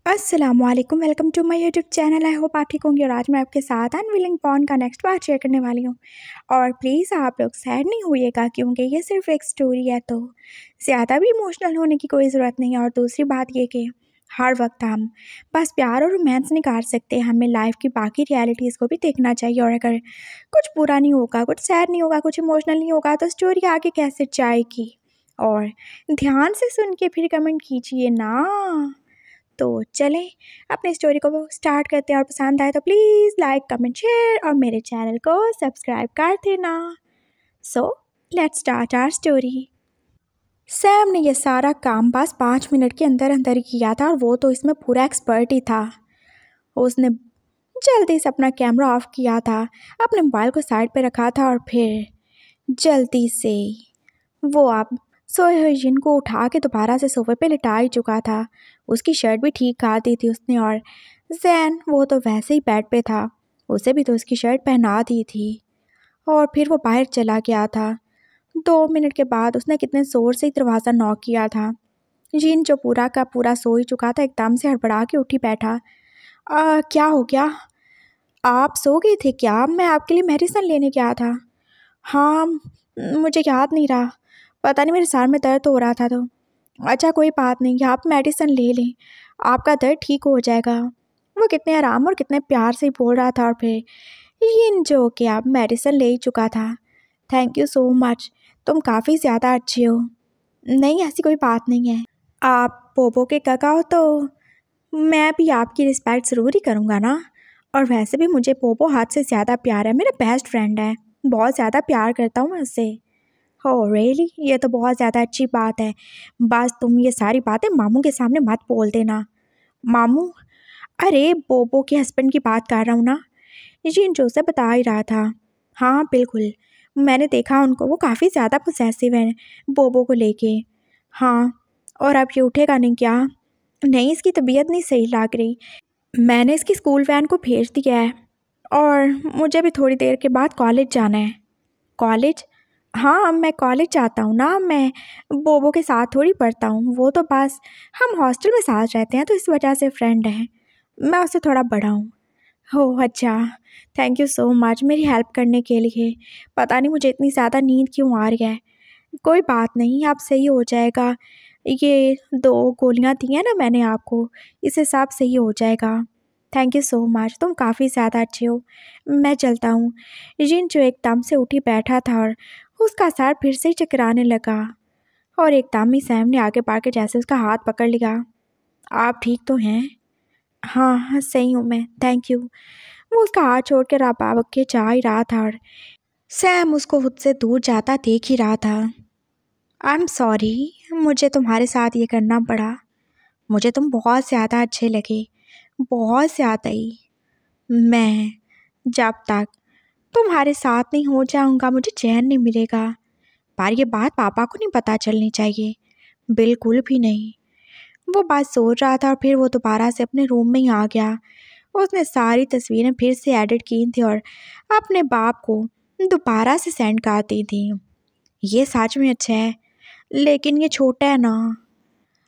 अस्सलामुअलैकुम, welcome to my YouTube channel. I hope आप ठीक होंगे। और आज मैं आपके साथ अनविलिंग पॉन्ड का नेक्स्ट पार्ट शेयर करने वाली हूँ। और प्लीज़ आप लोग सैड नहीं होइएगा, क्योंकि ये सिर्फ एक स्टोरी है, तो ज़्यादा भी इमोशनल होने की कोई ज़रूरत नहीं है। और दूसरी बात ये कि हर वक्त हम बस प्यार और रोमांस नहीं कर सकते, हमें लाइफ की बाकी रियलिटीज़ को भी देखना चाहिए। और अगर कुछ बुरा नहीं होगा, कुछ सैड नहीं होगा, कुछ इमोशनल नहीं होगा, तो स्टोरी आगे कैसे जाएगी। और ध्यान से सुन के फिर कमेंट कीजिए ना। तो चलें अपनी स्टोरी को स्टार्ट करते हैं। और पसंद आए तो प्लीज़ लाइक कमेंट शेयर और मेरे चैनल को सब्सक्राइब कर देना। So let's start our story. Sam ने यह सारा काम बस 5 मिनट के अंदर अंदर ही किया था, और वो तो इसमें पूरा एक्सपर्ट ही था। उसने जल्दी से अपना कैमरा ऑफ किया था, अपने मोबाइल को साइड पे रखा था, और फिर जल्दी से वो आप सोए हुए जिन को उठा के दोबारा से सोफे पे लिटा ही चुका था। उसकी शर्ट भी ठीक कर दी थी उसने, और जैन वो तो वैसे ही बेड पे था, उसे भी तो उसकी शर्ट पहना दी थी। और फिर वो बाहर चला गया था। 2 मिनट के बाद उसने कितने ज़ोर से दरवाज़ा नॉक किया था। जिन जो पूरा का पूरा सो ही चुका था, एकदम से हड़बड़ा के उठी बैठा। क्या हो गया? आप सो गए थे क्या? मैं आपके लिए मेडिसिन लेने गया था। हाँ, मुझे याद नहीं रहा, पता नहीं मेरे सर में दर्द हो रहा था तो। अच्छा कोई बात नहीं, आप मेडिसिन ले लें, आपका दर्द ठीक हो जाएगा। वो कितने आराम और कितने प्यार से बोल रहा था। और फिर ये जो कि आप मेडिसिन ले ही चुका था। थैंक यू सो मच, तुम काफ़ी ज़्यादा अच्छे हो। नहीं, ऐसी कोई बात नहीं है। आप पोपो के काका हो तो मैं भी आपकी रिस्पेक्ट ज़रूर ही करूँगा ना। और वैसे भी मुझे पोपो हाथ से ज़्यादा प्यार है, मेरा बेस्ट फ्रेंड है, बहुत ज़्यादा प्यार करता हूँ मैं उससे। हो रियली? ये तो बहुत ज़्यादा अच्छी बात है। बस तुम ये सारी बातें मामू के सामने मत बोल देना। मामू? अरे पोपो के हस्बैंड की बात कर रहा हूँ ना, जिन जो से बता ही रहा था। हाँ बिल्कुल, मैंने देखा उनको, वो काफ़ी ज़्यादा पोसेसिव हैं बोबो को लेके। हाँ, और अब ये उठेगा नहीं क्या? नहीं, इसकी तबीयत नहीं सही लग रही। मैंने इसकी स्कूल वैन को भेज दिया है, और मुझे भी थोड़ी देर के बाद कॉलेज जाना है। कॉलेज? हाँ, मैं कॉलेज जाता हूँ ना, मैं बोबो के साथ थोड़ी पढ़ता हूँ। वो तो बस हम हॉस्टल में साथ रहते हैं, तो इस वजह से फ्रेंड हैं। मैं उससे थोड़ा बड़ा हूँ। ओह अच्छा, थैंक यू सो मच मेरी हेल्प करने के लिए। पता नहीं मुझे इतनी ज़्यादा नींद क्यों आ रही है। कोई बात नहीं, आप सही हो जाएगा। ये 2 गोलियाँ दी हैं ना मैंने आपको, इससे सब सही हो जाएगा। थैंक यू सो मच, तुम काफ़ी ज़्यादा अच्छे हो। मैं चलता हूँ। जिन जो एकदम से उठी बैठा था, और उसका सर फिर से चकराने लगा। और एकदम ही सैम ने आगे बढ़ के जैसे उसका हाथ पकड़ लिया। आप ठीक तो हैं? हाँ हाँ, सही हूँ मैं, थैंक यू। वो उसका हाथ छोड़ के भाग के जा ही रहा था, और सैम उसको खुद से दूर जाता देख ही रहा था। आई एम सॉरी, मुझे तुम्हारे साथ ये करना पड़ा। मुझे तुम बहुत ज़्यादा अच्छे लगे, बहुत ज़्यादा ही। मैं जब तक तुम्हारे साथ नहीं हो जाऊंगा मुझे चैन नहीं मिलेगा। पर ये बात पापा को नहीं पता चलनी चाहिए, बिल्कुल भी नहीं। वो बात सोच रहा था, और फिर वो दोबारा से अपने रूम में ही आ गया। उसने सारी तस्वीरें फिर से एडिट की थी, और अपने बाप को दोबारा से सेंड कर दी थी। ये सच में अच्छा है, लेकिन ये छोटा है ना।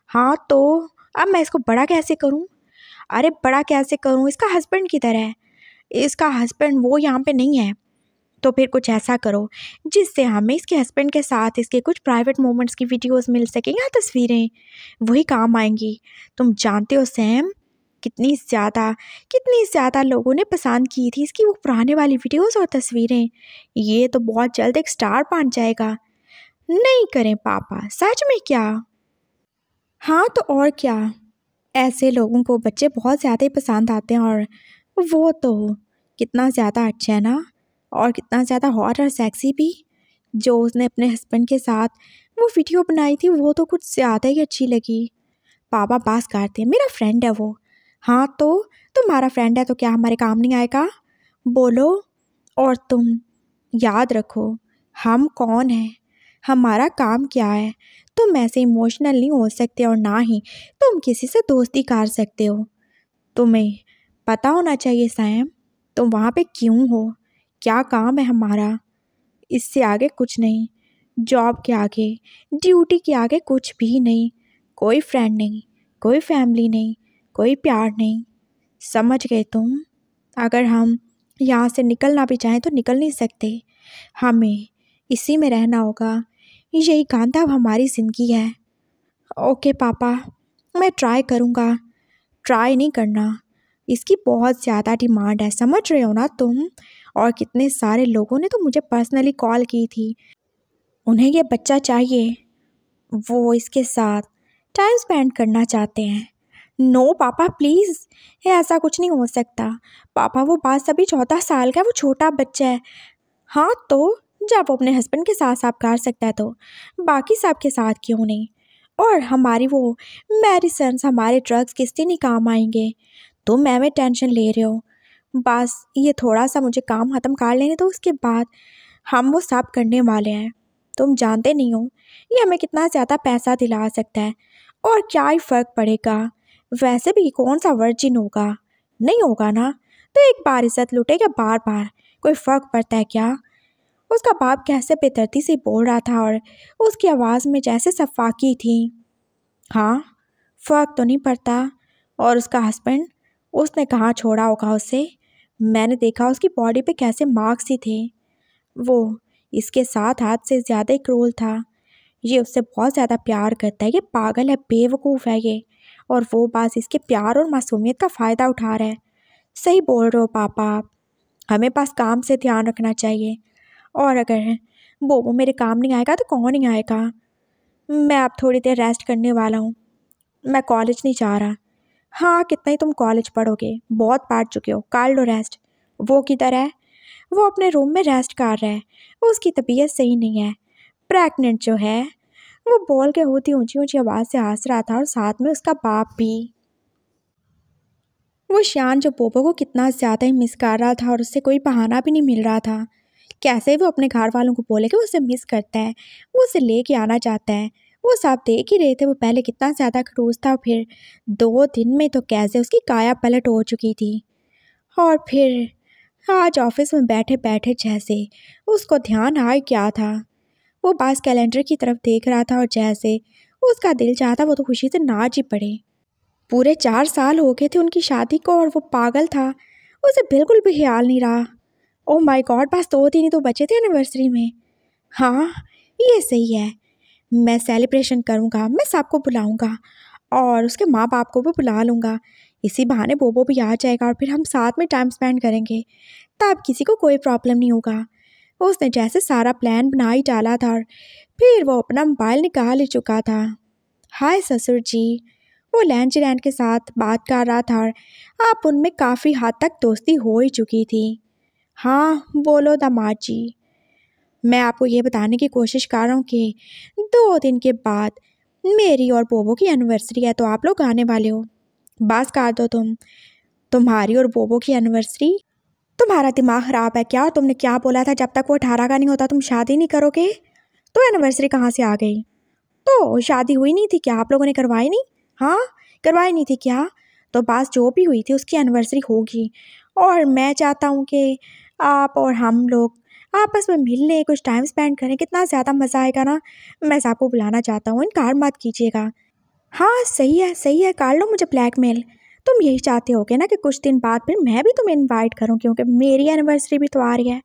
हाँ तो अब मैं इसको बड़ा कैसे करूँ? अरे बड़ा कैसे करूँ, इसका हस्बैंड किधर है? इसका हस्बैंड वो यहाँ पे नहीं है। तो फिर कुछ ऐसा करो जिससे हमें इसके हस्बैंड के साथ इसके कुछ प्राइवेट मोमेंट्स की वीडियोस मिल सकें या तस्वीरें, वही काम आएंगी। तुम जानते हो सैम, कितनी ज़्यादा लोगों ने पसंद की थी इसकी वो पुराने वाली वीडियोस और तस्वीरें। ये तो बहुत जल्द एक स्टार बन जाएगा। नहीं करें पापा, सच में क्या? हाँ तो और क्या, ऐसे लोगों को बच्चे बहुत ज़्यादा ही पसंद आते हैं। और वो तो कितना ज़्यादा अच्छा है ना, और कितना ज़्यादा हॉट और सेक्सी भी। जो उसने अपने हस्बैंड के साथ वो वीडियो बनाई थी, वो तो कुछ ज़्यादा ही अच्छी लगी। पापा बात करते हैं, मेरा फ्रेंड है वो। हाँ तो तुम्हारा फ्रेंड है तो क्या हमारे काम नहीं आएगा? बोलो। और तुम याद रखो, हम कौन हैं, हमारा काम क्या है। तुम ऐसे इमोशनल नहीं हो सकते, और ना ही तुम किसी से दोस्ती कर सकते हो। तुम्हें पता होना चाहिए सैम, तुम वहाँ पे क्यों हो, क्या काम है हमारा। इससे आगे कुछ नहीं, जॉब के आगे, ड्यूटी के आगे कुछ भी नहीं। कोई फ्रेंड नहीं, कोई फैमिली नहीं, कोई प्यार नहीं। समझ गए तुम? अगर हम यहाँ से निकलना भी चाहें तो निकल नहीं सकते। हमें इसी में रहना होगा। यही कांता अब हमारी ज़िंदगी है। ओके पापा, मैं ट्राई करूँगा। ट्राई नहीं करना, इसकी बहुत ज़्यादा डिमांड है, समझ रहे हो ना तुम? और कितने सारे लोगों ने तो मुझे पर्सनली कॉल की थी, उन्हें ये बच्चा चाहिए, वो इसके साथ टाइम स्पेंड करना चाहते हैं। नो पापा प्लीज़, ये ऐसा कुछ नहीं हो सकता। पापा वो बात अभी 14 साल का है, वो छोटा बच्चा है। हाँ तो जब वो अपने हस्बैंड के साथ साफ कर सकता है तो बाकी सबके साथ क्यों नहीं? और हमारी वो मेडिसिन्स, हमारे ड्रग्स किससे नहीं काम आएंगे? तुम मैं टेंशन ले रहे हो। बस ये थोड़ा सा मुझे काम ख़त्म कर लेने तो उसके बाद हम वो सब करने वाले हैं। तुम जानते नहीं हो ये हमें कितना ज़्यादा पैसा दिला सकता है, और क्या ही फ़र्क पड़ेगा? वैसे भी कौन सा वर्जिन होगा? नहीं होगा ना, तो एक बार इज्जत लुटेगा, बार बार कोई फ़र्क पड़ता है क्या? उसका बाप कैसे बेदर्दी से बोल रहा था और उसकी आवाज़ में जैसे सफाकी थी। हाँ, फ़र्क तो नहीं पड़ता। और उसका हस्बैंड, उसने कहाँ छोड़ा होगा उसे? मैंने देखा उसकी बॉडी पे कैसे मार्क्स ही थे। वो इसके साथ हाथ से ज़्यादा ही क्रूर था। ये उससे बहुत ज़्यादा प्यार करता है। ये पागल है, बेवकूफ़ है ये, और वो बस इसके प्यार और मासूमियत का फ़ायदा उठा रहा है। सही बोल रहे हो पापा आप। हमें पास काम से ध्यान रखना चाहिए, और अगर वो मेरे काम नहीं आएगा तो कौन नहीं आएगा? मैं अब थोड़ी देर रेस्ट करने वाला हूँ। मैं कॉलेज नहीं जा रहा। हाँ, कितना ही तुम कॉलेज पढ़ोगे, बहुत पढ़ चुके हो, कर लो रेस्ट। वो किधर है? वो अपने रूम में रेस्ट कर रहा है। उसकी तबीयत सही नहीं है, प्रेग्नेंट जो है। वो बोल के होती ऊंची ऊंची आवाज़ से हंस रहा था, और साथ में उसका बाप भी। वो शान जो बोबो को कितना ज़्यादा ही मिस कर रहा था, और उससे कोई बहाना भी नहीं मिल रहा था। कैसे वो अपने घर वालों को बोले कि वो उसे मिस करता है, वो उसे लेके आना चाहता है। वो सब देख ही रहे थे, वो पहले कितना ज़्यादा खड़ूस था, फिर 2 दिन में तो कैसे उसकी काया पलट हो चुकी थी। और फिर आज ऑफिस में बैठे बैठे जैसे उसको ध्यान आ गया था। वो बस कैलेंडर की तरफ देख रहा था, और जैसे उसका दिल चाहता वो तो खुशी से नाच ही पड़े। पूरे 4 साल हो गए थे उनकी शादी को, और वो पागल था, उसे बिल्कुल भी ख्याल नहीं रहा। ओह माय गॉड, बस 2 दिन ही तो बचे थे एनिवर्सरी में। हाँ, ये सही है, मैं सेलिब्रेशन करूँगा, मैं सबको बुलाऊँगा, और उसके माँ बाप को भी बुला लूँगा। इसी बहाने बोबो भी आ जाएगा, और फिर हम साथ में टाइम स्पेंड करेंगे, तब किसी को कोई प्रॉब्लम नहीं होगा। उसने जैसे सारा प्लान बना ही डाला था, और फिर वो अपना मोबाइल निकाल ही चुका था। हाय ससुर जी, वो लैंड के साथ बात कर रहा था, और अब उनमें काफ़ी हद तक दोस्ती हो ही चुकी थी। हाँ बोलो दामाद जी। मैं आपको ये बताने की कोशिश कर रहा हूँ कि 2 दिन के बाद मेरी और बोबो की एनिवर्सरी है, तो आप लोग आने वाले हो। बस कर दो तुम। तुम्हारी और बोबो की एनिवर्सरी? तुम्हारा दिमाग ख़राब है क्या? तुमने क्या बोला था, जब तक वो 18 का नहीं होता तुम शादी नहीं करोगे? तो एनिवर्सरी कहाँ से आ गई? तो शादी हुई नहीं थी क्या? आप लोगों ने करवाई नहीं? हाँ, करवाई नहीं थी क्या? तो बस जो भी हुई थी उसकी एनिवर्सरी होगी, और मैं चाहता हूँ कि आप और हम लोग आपस में मिल लें, कुछ टाइम स्पेंड करें, कितना ज़्यादा मज़ा आएगा ना। मैं सबको बुलाना चाहता हूँ, इनकार मत कीजिएगा। हाँ सही है, कर लो मुझे ब्लैकमेल। तुम यही चाहते होगे ना कि कुछ दिन बाद फिर मैं भी तुम्हें इनवाइट करूँ, क्योंकि मेरी एनिवर्सरी भी तो आ रही है।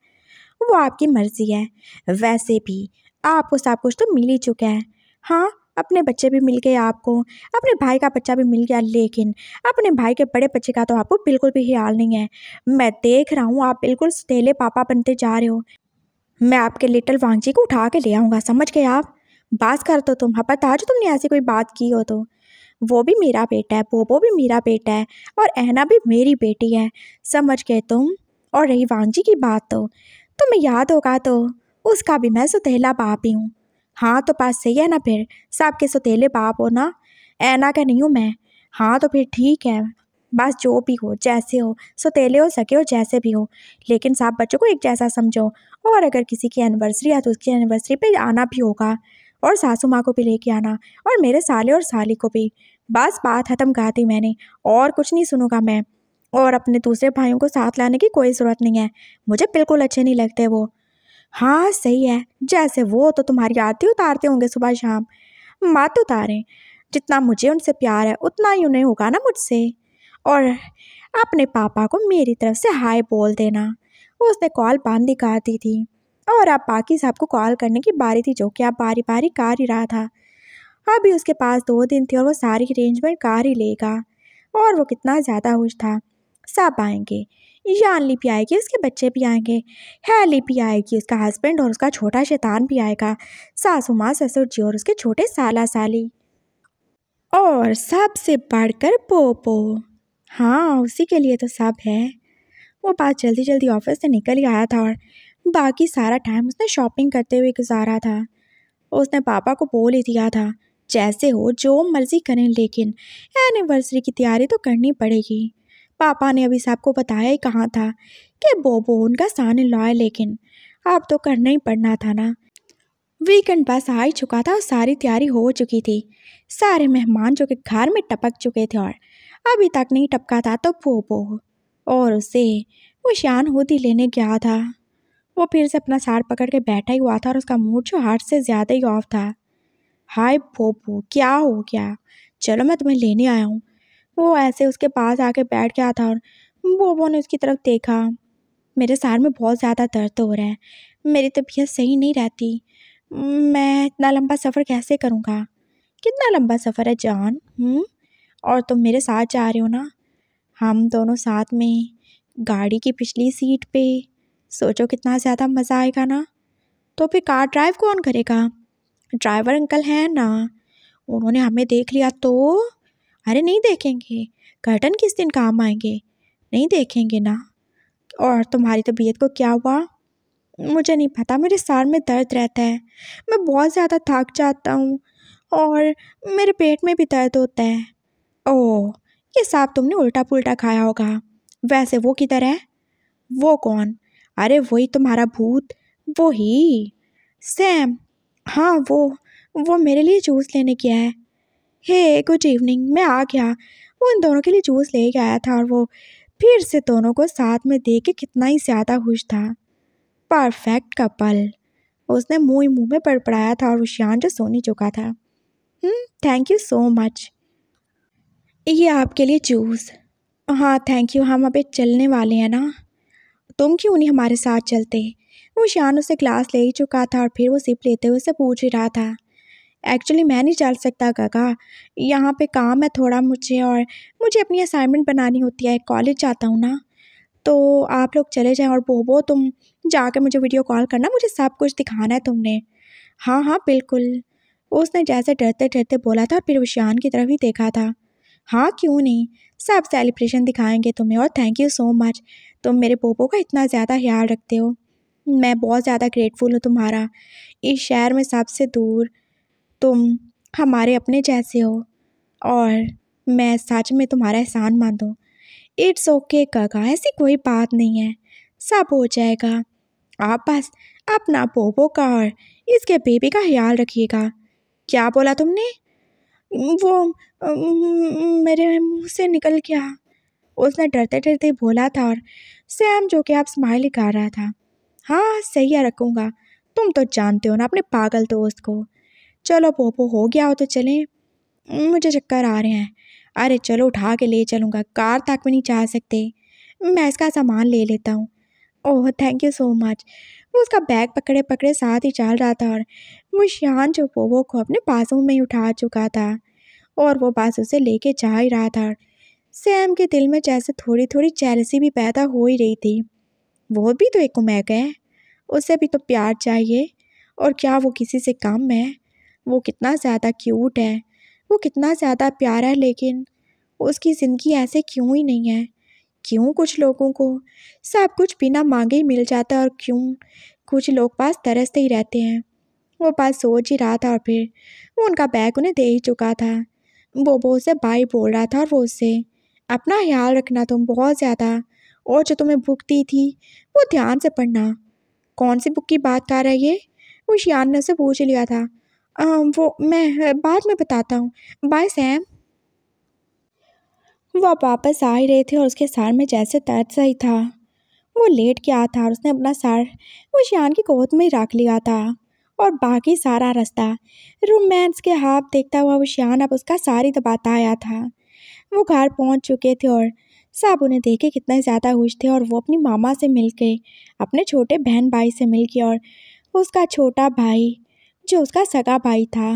वो आपकी मर्ज़ी है। वैसे भी आपको सब कुछ तो मिल ही चुका है। हाँ, अपने बच्चे भी मिल गए आपको, अपने भाई का बच्चा भी मिल गया, लेकिन अपने भाई के बड़े बच्चे का तो आपको बिल्कुल भी ख्याल नहीं है। मैं देख रहा हूँ, आप बिल्कुल सौतेले पापा बनते जा रहे हो। मैं आपके लिटिल वांगजी को उठा के ले आऊँगा, समझ गए आप? बात कर दो तुम, हाँ बता जो तुमने ऐसी कोई बात की हो तो। वो भी मेरा बेटा है, बोबो भी मेरा बेटा है, और ऐना भी मेरी बेटी है, समझ गए तुम? और रही वांगजी की बात, तो तुम्हें याद होगा तो उसका भी मैं सौतेला बाप ही हूँ। हाँ तो बात सही है ना, फिर सबके सौतेले बाप हो ना, ऐना का नहीं हूँ मैं। हाँ तो फिर ठीक है, बस जो भी हो, जैसे हो, सौतेले हो सके और जैसे भी हो, लेकिन सब बच्चों को एक जैसा समझो। और अगर किसी की एनिवर्सरी है तो उसकी एनिवर्सरी पे आना भी होगा, और सासू माँ को भी लेके आना, और मेरे साले और साली को भी। बस बात ख़त्म कर दी मैंने, और कुछ नहीं सुनूंगा मैं। और अपने दूसरे भाइयों को साथ लाने की कोई ज़रूरत नहीं है, मुझे बिल्कुल अच्छे नहीं लगते वो। हाँ सही है, जैसे वो तो तुम्हारी आरती उतारते होंगे सुबह शाम। मत उतारें, जितना मुझे उनसे प्यार है उतना ही उन्हें होगा ना मुझसे। और अपने पापा को मेरी तरफ से हाय बोल देना। उसने कॉल बंद ही कर दी थी और अब बाकी सबको कॉल करने की बारी थी, जो कि अब बारी बारी कर ही रहा था। अभी उसके पास 2 दिन थे और वो सारी अरेंजमेंट कर ही लेगा। और वो कितना ज़्यादा खुश था। सब आएंगे, जानली भी आएगी, उसके बच्चे भी आएंगे, हैली भी आएगी, उसका हस्बैंड और उसका छोटा शैतान भी आएगा, सासू माँ ससुर जी और उसके छोटे साला साली, और सबसे बढ़कर पोपो। हाँ, उसी के लिए तो सब है। वो बात जल्दी जल्दी ऑफिस से निकल ही आया था और बाकी सारा टाइम उसने शॉपिंग करते हुए गुजारा था। उसने पापा को बोल ही दिया था, जैसे हो जो मर्जी करें, लेकिन एनिवर्सरी की तैयारी तो करनी पड़ेगी। पापा ने अभी सबको बताया ही कहाँ था कि बोबो उनका सन इन लॉ है, लेकिन अब तो करना ही पड़ना था ना। वीकेंड बस आ ही चुका था और सारी तैयारी हो चुकी थी। सारे मेहमान जो कि घर में टपक चुके थे और अभी तक नहीं टपका था तो बोबो, और उसे वो शान होती लेने गया था। वो फिर से अपना सार पकड़ के बैठा ही हुआ था और उसका मूड जो हार्ट से ज़्यादा ही ऑफ था। हाय बोबो, क्या हो गया? चलो मैं तुम्हें लेने आया हूँ। वो ऐसे उसके पास आके बैठ गया था और बोबो ने उसकी तरफ देखा। मेरे सर में बहुत ज़्यादा दर्द हो रहा है, मेरी तबीयत सही नहीं रहती, मैं इतना लंबा सफ़र कैसे करूँगा? कितना लंबा सफ़र है जान? और तुम मेरे साथ जा रहे हो ना? हम दोनों साथ में गाड़ी की पिछली सीट पे। सोचो कितना ज़्यादा मज़ा आएगा ना। तो फिर कार ड्राइव कौन करेगा? ड्राइवर अंकल हैं ना, उन्होंने हमें देख लिया तो? अरे नहीं देखेंगे, कर्टन किस दिन काम आएंगे, नहीं देखेंगे ना। और तुम्हारी तबीयत को क्या हुआ? मुझे नहीं पता, मेरे सर में दर्द रहता है, मैं बहुत ज़्यादा थक जाता हूँ और मेरे पेट में भी दर्द होता है। ओह, ये सब तुमने उल्टा पुल्टा खाया होगा। वैसे वो किधर है? वो कौन? अरे वही तुम्हारा भूत, वो ही सैम। हाँ, वो मेरे लिए जूस लेने गया है। हे गुड इवनिंग, मैं आ गया। वो इन दोनों के लिए जूस ले आया था और वो फिर से दोनों को साथ में देख के कितना ही ज़्यादा खुश था। परफेक्ट कपल, उसने मुंह ही मुंह में बड़बड़ाया था और रुशियान जो सोने चुका था। थैंक यू सो मच, ये आपके लिए जूस। हाँ थैंक यू, हम अभी चलने वाले हैं ना, तुम क्यों नहीं हमारे साथ चलते? वो शान उसे क्लास ले ही चुका था और फिर वो सिप लेते हुए उसे पूछ ही रहा था। एक्चुअली मैं नहीं चल सकता काका, यहाँ पे काम है थोड़ा मुझे, और मुझे अपनी असाइनमेंट बनानी होती है, कॉलेज जाता हूँ ना। तो आप लोग चले जाएं और बोबो तुम जाके मुझे वीडियो कॉल करना, मुझे सब कुछ दिखाना है तुमने। हाँ हाँ बिल्कुल, उसने जैसे डरते डरते बोला था और फिर उशियान की तरफ ही देखा था। हाँ क्यों नहीं, सब सेलिब्रेशन दिखाएंगे तुम्हें, और थैंक यू सो मच, तुम मेरे बोबो का इतना ज़्यादा ख्याल रखते हो। मैं बहुत ज़्यादा ग्रेटफुल हूँ तुम्हारा। इस शहर में सबसे दूर तुम हमारे अपने जैसे हो, और मैं सच में तुम्हारा एहसान मानूँ। इट्स ओके काका, ऐसी कोई बात नहीं है, सब हो जाएगा। आप बस अपना पोपो का और इसके बेबी का ख्याल रखिएगा। क्या बोला तुमने? वो मेरे मुंह से निकल गया, उसने डरते डरते बोला था और सैम जो कि आप स्माइल ही कर रहा था। हाँ सही है, रखूँगा, तुम तो जानते हो ना अपने पागल दोस्त को। चलो पोपो हो गया हो तो चलें, मुझे चक्कर आ रहे हैं। अरे चलो उठा के ले चलूँगा, कार तक भी नहीं जा सकते, मैं इसका सामान ले लेता हूँ। Oh thank you so much. वो उसका बैग पकड़े पकड़े साथ ही चल रहा था और मुशियान जो पोपो को अपने बाजू में ही उठा चुका था और वो बस उसे लेके जा ही रहा था। सैम के दिल में जैसे थोड़ी थोड़ी जेलसी भी पैदा हो ही रही थी। वो भी तो एक उमैग है, उसे भी तो प्यार चाहिए, और क्या वो किसी से कम है? वो कितना ज़्यादा क्यूट है, वो कितना ज़्यादा प्यारा है, लेकिन उसकी ज़िंदगी ऐसे क्यों ही नहीं है? क्यों कुछ लोगों को सब कुछ बिना मांगे ही मिल जाता है और क्यों कुछ लोग पास तरसते ही रहते हैं? वो बात सोच ही रहा था और फिर वो उनका बैग उन्हें दे ही चुका था। वो उसे बाई बोल रहा था और वो उससे अपना ख्याल रखना तुम बहुत ज़्यादा, और जो तुम्हें बुक दी थी वो ध्यान से पढ़ना। कौन सी बुक की बात कर रहा है ये? वो शियान ने उसे पूछ लिया था। वो मैं बाद में बताता हूँ, बाय सैम। वो अब वापस आ ही रहे थे और उसके सर में जैसे दर्द सही था। वो लेट गया था और उसने अपना सर वो शियान की गोद में ही रख लिया था और बाकी सारा रास्ता रोमांस के हाथ देखता हुआ वो शियान अब उसका सारी दबाता आया था। वो घर पहुंच चुके थे और सब उन्हें देखे कितने ज़्यादा खुश थे। और वो अपनी मामा से मिल के, अपने छोटे बहन भाई से मिल के, और उसका छोटा भाई जो उसका सगा भाई था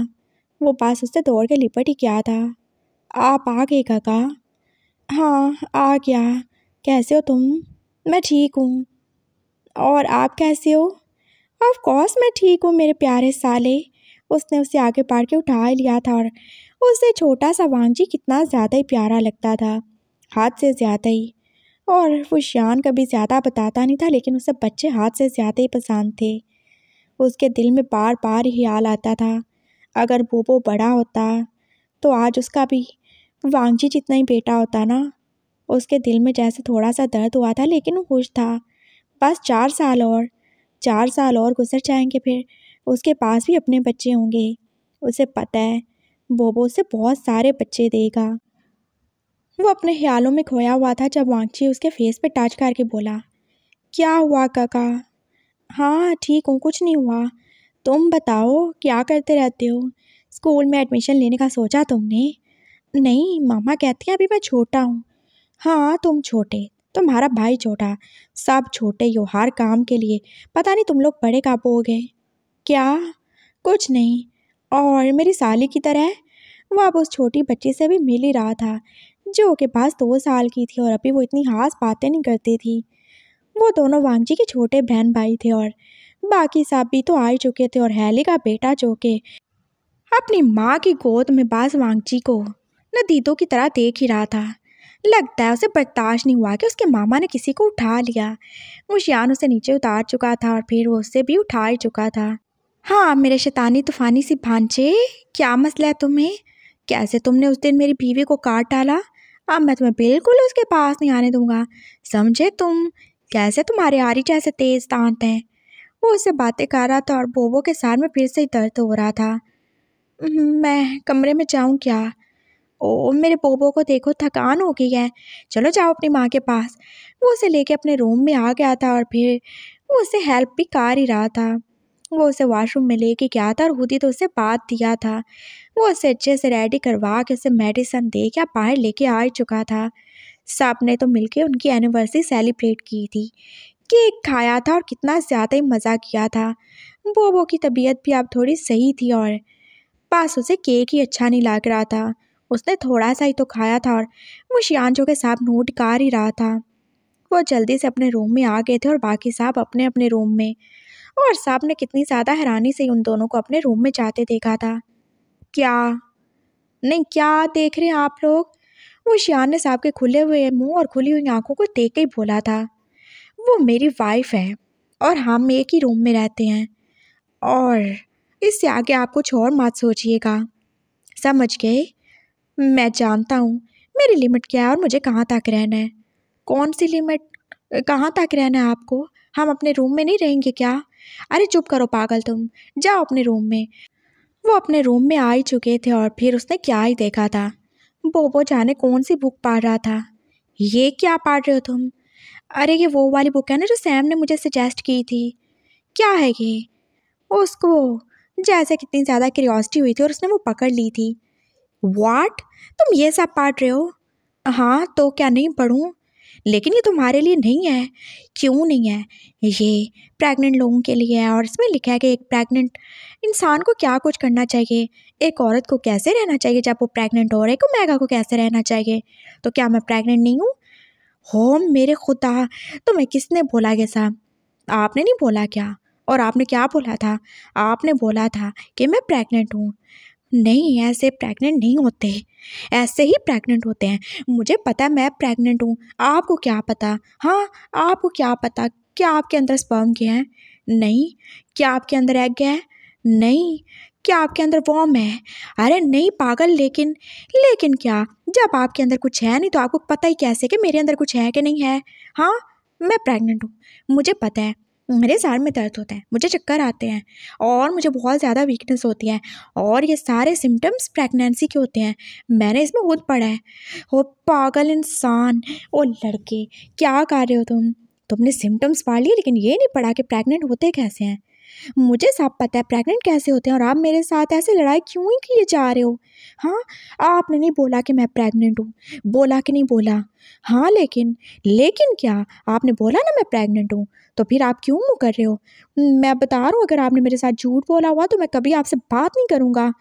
वो पास उससे दौड़ के लिपट ही गया था। आप आ गए काका? हाँ आ गया। कैसे हो तुम? मैं ठीक हूँ। और आप कैसे हो? ऑफ कोर्स मैं ठीक हूँ मेरे प्यारे साले। उसने उसे आगे बढ़ के उठा लिया था और उससे छोटा सा वांगजी कितना ज़्यादा ही प्यारा लगता था, हाथ से ज़्यादा ही। और वो शान कभी ज़्यादा बताता नहीं था, लेकिन उसे बच्चे हाथ से ज़्यादा ही पसंद थे। उसके दिल में बार बार ही ख्याल आता था, अगर बोबो बड़ा होता तो आज उसका भी वांगजी जितना ही बेटा होता ना। उसके दिल में जैसे थोड़ा सा दर्द हुआ था, लेकिन वो खुश था। बस 4 साल और गुजर जाएंगे, फिर उसके पास भी अपने बच्चे होंगे। उसे पता है बोबो उसे बहुत सारे बच्चे देगा। वो अपने ख्यालों में खोया हुआ था जब वांगची उसके फेस पे टच करके बोला, क्या हुआ काका? हाँ ठीक हूँ, कुछ नहीं हुआ। तुम बताओ क्या करते रहते हो? स्कूल में एडमिशन लेने का सोचा तुमने? नहीं, मामा कहती हैं अभी मैं छोटा हूँ। हाँ तुम छोटे, तुम्हारा भाई छोटा, सब छोटे ही हो हर काम के लिए। पता नहीं तुम लोग बड़े कब हो गए। क्या? कुछ नहीं। और मेरी साली की तरह वो अब उस छोटी बच्ची से भी मिल ही रहा था जो के पास 2 साल की थी, और अभी वो इतनी खास बातें नहीं करती थी। वो दोनों वांगजी के छोटे बहन भाई थे और बाकी सब भी तो आ ही चुके थे। और हैली का बेटा जो के अपनी माँ की गोद में बास वांगजी को नदीदों की तरह देख ही रहा था। लगता है उसे बर्दाश्त नहीं हुआ कि उसके मामा ने किसी को उठा लिया। वो शियान उसे नीचे उतार चुका था और फिर वो उससे भी उठा ही चुका था। हाँ मेरे शैतानी तूफानी सी भांजे, क्या मसला है तुम्हें? कैसे तुमने उस दिन मेरी बीवी को काट डाला? अब मैं तुम्हें बिल्कुल उसके पास नहीं आने दूंगा, समझे तुम? कैसे तुम्हारे आरी जैसे तेज दांत हैं। वो उससे बातें कर रहा था और बोबो के सर में फिर से ही दर्द हो रहा था। मैं कमरे में जाऊं क्या? ओ मेरे बोबो को देखो, थकान हो गई है, चलो जाओ अपनी माँ के पास। वो उसे लेके अपने रूम में आ गया था और फिर वो उसे हेल्प भी कर ही रहा था। वो उसे वॉशरूम में लेके गया था और खुद ही तो उसे बात दिया था। वो उसे अच्छे से रेडी करवा के उसे मेडिसिन दे के बाहर लेके आ ही चुका था। सब ने तो मिलके उनकी एनिवर्सरी सेलिब्रेट की थी, केक खाया था और कितना ज़्यादा ही मज़ा किया था। बोबो की तबीयत भी अब थोड़ी सही थी और बस उसे केक ही अच्छा नहीं लग रहा था। उसने थोड़ा सा ही तो खाया था और वो शियांचो के साथ नोट कर ही रहा था। वो जल्दी से अपने रूम में आ गए थे और बाकी सब अपने अपने रूम में। और सब ने कितनी ज़्यादा हैरानी से उन दोनों को अपने रूम में जाते देखा था। क्या? नहीं, क्या देख रहे हैं आप लोग? वो शियान ने साहब के खुले हुए मुंह और खुली हुई आंखों को देख के ही बोला था, वो मेरी वाइफ है और हम एक ही रूम में रहते हैं। और इससे आगे आप कुछ और मत सोचिएगा, समझ गए? मैं जानता हूँ मेरी लिमिट क्या है और मुझे कहाँ तक रहना है। कौन सी लिमिट? कहाँ तक रहना है आपको? हम अपने रूम में नहीं रहेंगे क्या? अरे चुप करो पागल तुम, जाओ अपने रूम में। वो अपने रूम में आ ही चुके थे और फिर उसने क्या ही देखा था, बोबो जाने कौन सी बुक पढ़ रहा था। ये क्या पढ़ रहे हो तुम? अरे ये वो वाली बुक है ना जो सैम ने मुझे सजेस्ट की थी। क्या है ये? उसको जैसे कितनी ज़्यादा क्यूरियोसिटी हुई थी और उसने वो पकड़ ली थी। व्हाट? तुम ये सब पढ़ रहे हो? हाँ तो क्या नहीं पढ़ूँ? लेकिन ये तुम्हारे लिए नहीं है। क्यों नहीं है? ये प्रेग्नेंट लोगों के लिए है और इसमें लिखा है कि एक प्रेग्नेंट इंसान को क्या कुछ करना चाहिए, एक औरत को कैसे रहना चाहिए जब वो प्रेग्नेंट हो, एक ओमेगा को कैसे रहना चाहिए। तो क्या मैं प्रेग्नेंट नहीं हूँ? हो मेरे खुदा, तुम्हें किसने बोला ये सब? आपने नहीं बोला क्या? और आपने क्या बोला था? आपने बोला था कि मैं प्रेग्नेंट हूँ। नहीं, ऐसे प्रेग्नेंट नहीं होते, ऐसे ही प्रेग्नेंट होते हैं। मुझे पता है मैं प्रेग्नेंट हूँ, आपको क्या पता? हाँ, आपको क्या पता? क्या आपके अंदर स्पर्म गया है? नहीं। क्या आपके अंदर एग गया है? नहीं। क्या आपके अंदर वॉर्म है? अरे नहीं पागल, लेकिन लेकिन क्या? जब आपके अंदर कुछ है नहीं तो आपको पता ही कैसे कि मेरे अंदर कुछ है कि नहीं है? हाँ, मैं प्रेग्नेंट हूँ, मुझे पता है। मेरे सर में दर्द होता है, मुझे चक्कर आते हैं और मुझे बहुत ज़्यादा वीकनेस होती है और ये सारे सिम्टम्स प्रेगनेंसी के होते हैं। मैंने इसमें खुद पढ़ा है। ओ पागल इंसान, ओ लड़के, क्या कर रहे हो तुम? तुमने सिम्टम्स पढ़ लिए लेकिन ये नहीं पढ़ा कि प्रेग्नेंट होते कैसे हैं। मुझे सब पता है प्रेग्नेंट कैसे होते हैं, और आप मेरे साथ ऐसे लड़ाई क्यों ही किए जा रहे हो? हाँ, आपने नहीं बोला कि मैं प्रेग्नेंट हूँ, बोला कि नहीं बोला? हाँ, लेकिन क्या? आपने बोला ना मैं प्रेग्नेंट हूँ, तो फिर आप क्यों मुँह कर रहे हो? मैं बता रहा हूँ, अगर आपने मेरे साथ झूठ बोला हुआ तो मैं कभी आपसे बात नहीं करूँगा।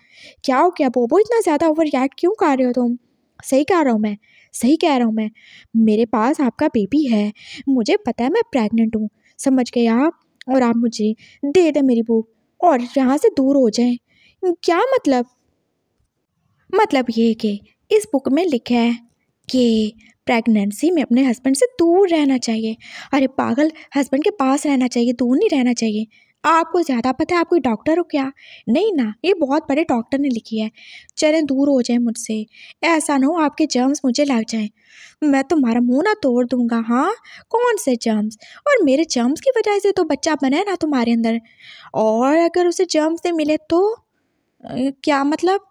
क्या हो गया बोबो, इतना ज़्यादा ओवर रिएक्ट क्यों कर रहे हो तुम? सही कह रहा हूँ मैं, सही कह रहा हूँ मैं। मेरे पास आपका बेबी है, मुझे पता है मैं प्रेग्नेंट हूँ, समझ गए आप? और आप मुझे दे दें मेरी बुक और यहाँ से दूर हो जाएं। क्या मतलब? मतलब ये कि इस बुक में लिखा है कि प्रेगनेंसी में अपने हस्बैंड से दूर रहना चाहिए। अरे पागल, हस्बैंड के पास रहना चाहिए, दूर नहीं रहना चाहिए। आपको ज़्यादा पता है, आप कोई डॉक्टर हो क्या? नहीं ना, ये बहुत बड़े डॉक्टर ने लिखी है। चलें दूर हो जाएं मुझसे, ऐसा ना हो आपके जर्म्स मुझे लग जाएं। मैं तुम्हारा मुंह ना तोड़ दूंगा। हाँ, कौन से जर्म्स? और मेरे जर्म्स की वजह से तो बच्चा बना है ना तुम्हारे अंदर, और अगर उसे जर्म्स नहीं मिले तो क्या मतलब?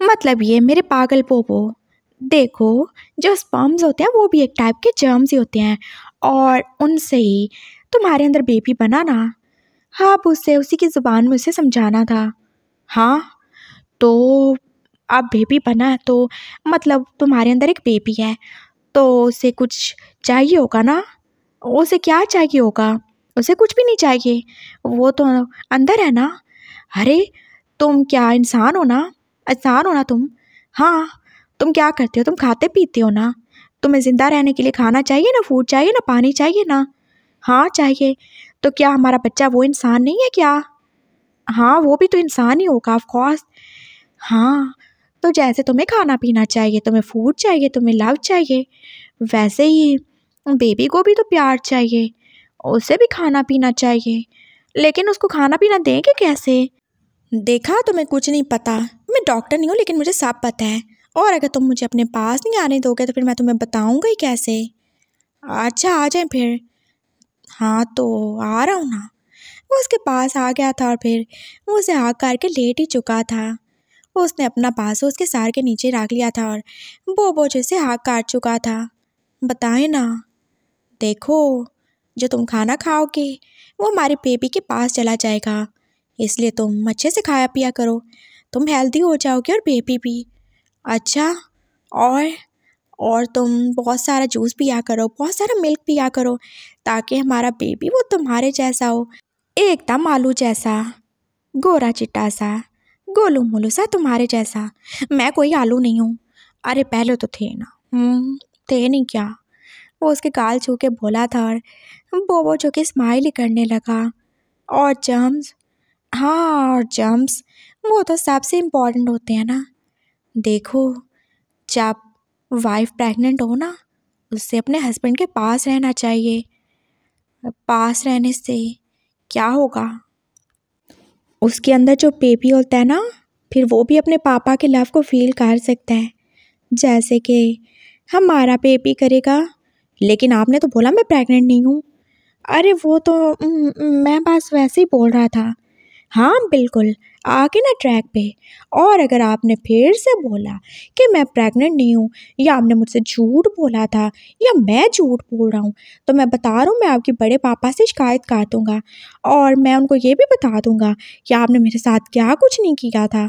मतलब ये मेरे पागल पोपो, देखो, जो स्पर्म्स होते हैं वो भी एक टाइप के जर्म्स ही होते हैं, और उनसे ही तुम्हारे अंदर बेबी बना ना। हाँ, अब उससे उसी की ज़ुबान में उसे समझाना था। हाँ, तो अब बेबी बना है तो मतलब तुम्हारे अंदर एक बेबी है, तो उसे कुछ चाहिए होगा ना? उसे क्या चाहिए होगा? उसे कुछ भी नहीं चाहिए, वो तो अंदर है ना। अरे, तुम क्या इंसान हो ना? इंसान हो ना तुम? हाँ, तुम क्या करते हो? तुम खाते पीते हो ना? तुम्हें ज़िंदा रहने के लिए खाना चाहिए ना, फूड चाहिए ना, पानी चाहिए ना? हाँ चाहिए। तो क्या हमारा बच्चा वो इंसान नहीं है क्या? हाँ, वो भी तो इंसान ही होगा ऑफ कोर्स। हाँ, तो जैसे तुम्हें खाना पीना चाहिए, तुम्हें फूड चाहिए, तुम्हें लव चाहिए, वैसे ही बेबी को भी तो प्यार चाहिए, उसे भी खाना पीना चाहिए। लेकिन उसको खाना पीना देंगे कैसे? देखा, तुम्हें कुछ नहीं पता। मैं डॉक्टर नहीं हूँ, लेकिन मुझे सब पता है, और अगर तुम मुझे अपने पास नहीं आने दोगे तो फिर मैं तुम्हें बताऊँगा ही कैसे। अच्छा, आ जाए फिर। हाँ, तो आ रहा हूँ ना। वो उसके पास आ गया था और फिर वो उसे हाँक करके लेट ही चुका था। उसने अपना बाजू उसके सर के नीचे रख लिया था और बोबो जैसे हाँक काट चुका था। बताएं ना, देखो, जो तुम खाना खाओगे वो हमारे बेबी के पास चला जाएगा, इसलिए तुम अच्छे से खाया पिया करो, तुम हेल्दी हो जाओगे और बेबी भी। अच्छा, और और तुम बहुत सारा जूस पिया करो, बहुत सारा मिल्क पिया करो, ताकि हमारा बेबी वो तुम्हारे जैसा हो, एकदम आलू जैसा, गोरा चिट्टा सा, गोलू मोलू सा तुम्हारे जैसा। मैं कोई आलू नहीं हूँ। अरे पहले तो थे ना। थे नहीं क्या? वो उसके गाल छू के बोला था और बोबो जो कि स्माइल ही करने लगा। और जम्स, हाँ, और जम्स वो तो सबसे इम्पोर्टेंट होते हैं ना। देखो, जब वाइफ प्रेग्नेंट हो ना, उससे अपने हस्बैंड के पास रहना चाहिए। पास रहने से क्या होगा? उसके अंदर जो बेबी होता है ना, फिर वो भी अपने पापा के लव को फील कर सकता है, जैसे कि हमारा बेबी करेगा। लेकिन आपने तो बोला मैं प्रेग्नेंट नहीं हूँ। अरे वो तो मैं बस वैसे ही बोल रहा था। हाँ बिल्कुल, आके ना ट्रैक पे। और अगर आपने फिर से बोला कि मैं प्रेग्नेंट नहीं हूँ, या आपने मुझसे झूठ बोला था, या मैं झूठ बोल रहा हूँ, तो मैं बता रहा हूँ, मैं आपके बड़े पापा से शिकायत कर दूँगा। और मैं उनको ये भी बता दूँगा कि आपने मेरे साथ क्या कुछ नहीं किया था।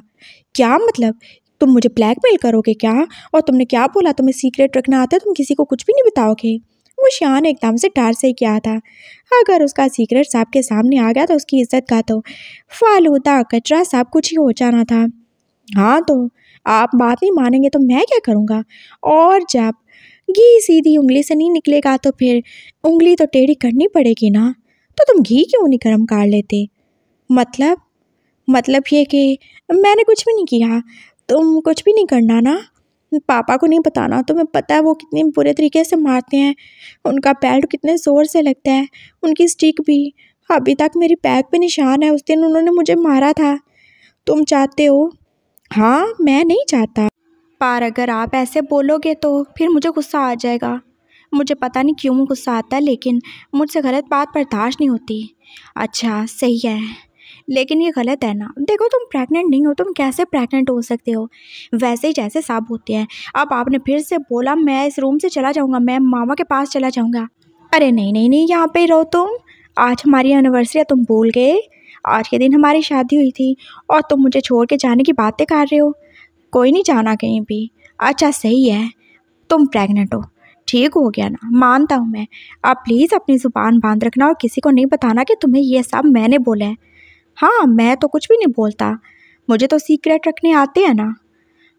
क्या मतलब? तुम मुझे ब्लैकमेल करोगे क्या? और तुमने क्या बोला, तुम्हें सीक्रेट रखना आता है, तुम किसी को कुछ भी नहीं बताओगे? वो शान एकदम से डर से क्या था, अगर उसका सीक्रेट सबके सामने आ गया तो उसकी इज्जत का तो फालूदा कचरा सब कुछ ही हो जाना था। हाँ, तो आप बात नहीं मानेंगे तो मैं क्या करूँगा? और जब घी सीधी उंगली से नहीं निकलेगा तो फिर उंगली तो टेढ़ी करनी पड़ेगी ना। तो तुम घी क्यों नहीं गर्म कर लेते? मतलब ये कि मैंने कुछ भी नहीं किया, तुम कुछ भी नहीं करना ना। पापा को नहीं बताना। तुम्हें पता है वो कितने बुरे तरीके से मारते हैं, उनका बेल्ट कितने ज़ोर से लगता है, उनकी स्टिक भी अभी तक मेरी बैक पे निशान है, उस दिन उन्होंने मुझे मारा था। तुम चाहते हो? हाँ, मैं नहीं चाहता, पर अगर आप ऐसे बोलोगे तो फिर मुझे गुस्सा आ जाएगा। मुझे पता नहीं क्यों गुस्सा आता है, लेकिन मुझसे गलत बात बर्दाश्त नहीं होती। अच्छा सही है, लेकिन ये गलत है ना। देखो, तुम प्रेग्नेंट नहीं हो, तुम कैसे प्रेग्नेंट हो सकते हो? वैसे ही जैसे सब होते हैं। अब आपने फिर से बोला मैं इस रूम से चला जाऊंगा, मैं मामा के पास चला जाऊंगा। अरे नहीं नहीं नहीं, यहाँ पे रहो तुम। आज हमारी एनिवर्सरी है, तुम भूल गए? आज के दिन हमारी शादी हुई थी और तुम मुझे छोड़ के जाने की बातें कर रहे हो। कोई नहीं जाना कहीं भी। अच्छा सही है, तुम प्रेग्नेंट हो, ठीक हो गया ना, मानता हूँ मैं। अब प्लीज़ अपनी ज़ुबान बांध रखना और किसी को नहीं बताना कि तुम्हें ये सब मैंने बोला है। हाँ, मैं तो कुछ भी नहीं बोलता, मुझे तो सीक्रेट रखने आते हैं ना।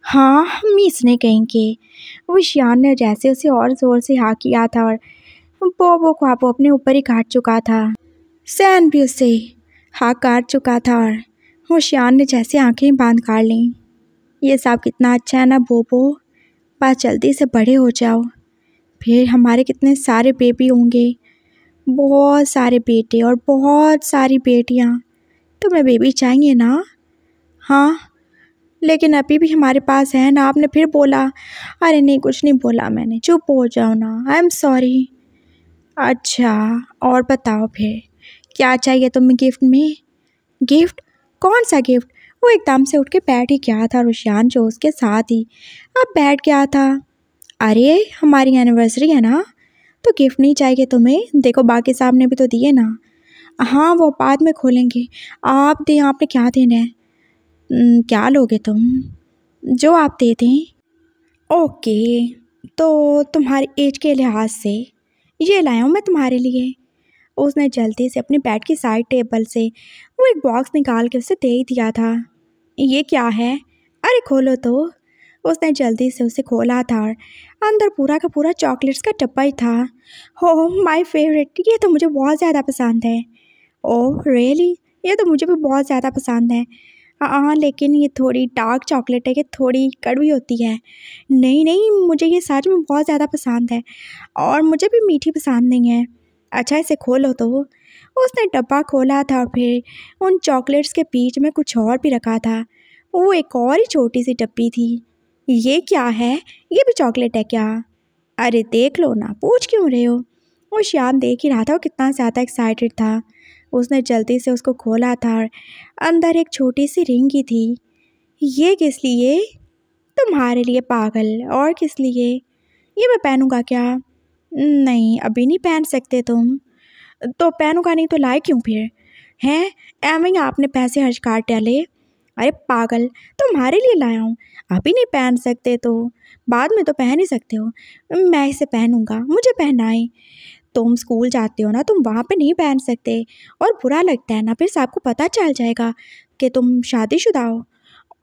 हाँ, मीस ने कहीं के। विशान ने जैसे उसे और ज़ोर से हाँ किया था और बोबो ख्वाबो अपने ऊपर ही काट चुका था। सैन भी उससे हाँ काट चुका था और होशियार ने जैसे आंखें बांध कर लीं। ये सब कितना अच्छा है ना बोबो, बस जल्दी से बड़े हो जाओ, फिर हमारे कितने सारे बेबी होंगे, बहुत सारे बेटे और बहुत सारी बेटियाँ। तुम्हें बेबी चाहिए ना? हाँ, लेकिन अभी भी हमारे पास है ना। आपने फिर बोला। अरे नहीं, कुछ नहीं बोला मैंने, चुप हो जाओ ना, आई एम सॉरी। अच्छा, और बताओ फिर क्या चाहिए तुम्हें गिफ्ट में? गिफ्ट? कौन सा गिफ्ट? वो एकदम से उठ के बैठ ही गया था रुशियान जो उसके साथ ही अब बैठ गया था। अरे हमारी एनिवर्सरी है ना, तो गिफ्ट नहीं चाहिए तुम्हें? देखो बाकी साहब ने भी तो दिए ना। हाँ, वो बाद में खोलेंगे। आप दें, आपने क्या देना है? क्या लोगे तुम? जो आप दे दें। ओके, तो तुम्हारी एज के लिहाज से ये लाया हूँ मैं तुम्हारे लिए। उसने जल्दी से अपनी बेड की साइड टेबल से वो एक बॉक्स निकाल के उसे दे ही दिया था। ये क्या है? अरे खोलो तो। उसने जल्दी से उसे खोला था और अंदर पूरा का पूरा चॉकलेट्स का डब्बा ही था। हो माय फेवरेट, ये तो मुझे बहुत ज़्यादा पसंद है। ओह रियली, ये तो मुझे भी बहुत ज़्यादा पसंद है। हाँ, लेकिन ये थोड़ी डार्क चॉकलेट है कि थोड़ी कड़वी होती है। नहीं नहीं, मुझे ये सच में बहुत ज़्यादा पसंद है और मुझे भी मीठी पसंद नहीं है। अच्छा इसे खोलो तो। उसने डब्बा खोला था और फिर उन चॉकलेट्स के बीच में कुछ और भी रखा था। वो एक और ही छोटी सी डब्बी थी। ये क्या है? ये भी चॉकलेट है क्या? अरे देख लो ना, पूछ क्यों रहे हो? वो श्याम देख ही रहा था वो कितना ज़्यादा एक्साइटेड था। उसने जल्दी से उसको खोला था और अंदर एक छोटी सी रिंग ही थी। ये किस लिए? तुम्हारे लिए पागल, और किस लिए? ये मैं पहनूंगा क्या? नहीं, अभी नहीं पहन सकते तुम। तो पहनूंगा नहीं तो लाए क्यों फिर? हैं, एवं ही आपने पैसे हर्ष काट डाले। अरे पागल, तुम्हारे लिए लाया हूँ। अभी नहीं पहन सकते तो बाद में तो पहन ही सकते हो। मैं इसे पहनूंगा, मुझे पहनना है। तुम स्कूल जाते हो ना, तुम वहाँ पे नहीं पहन सकते और बुरा लगता है ना, फिर सबको पता चल जाएगा कि तुम शादीशुदा हो।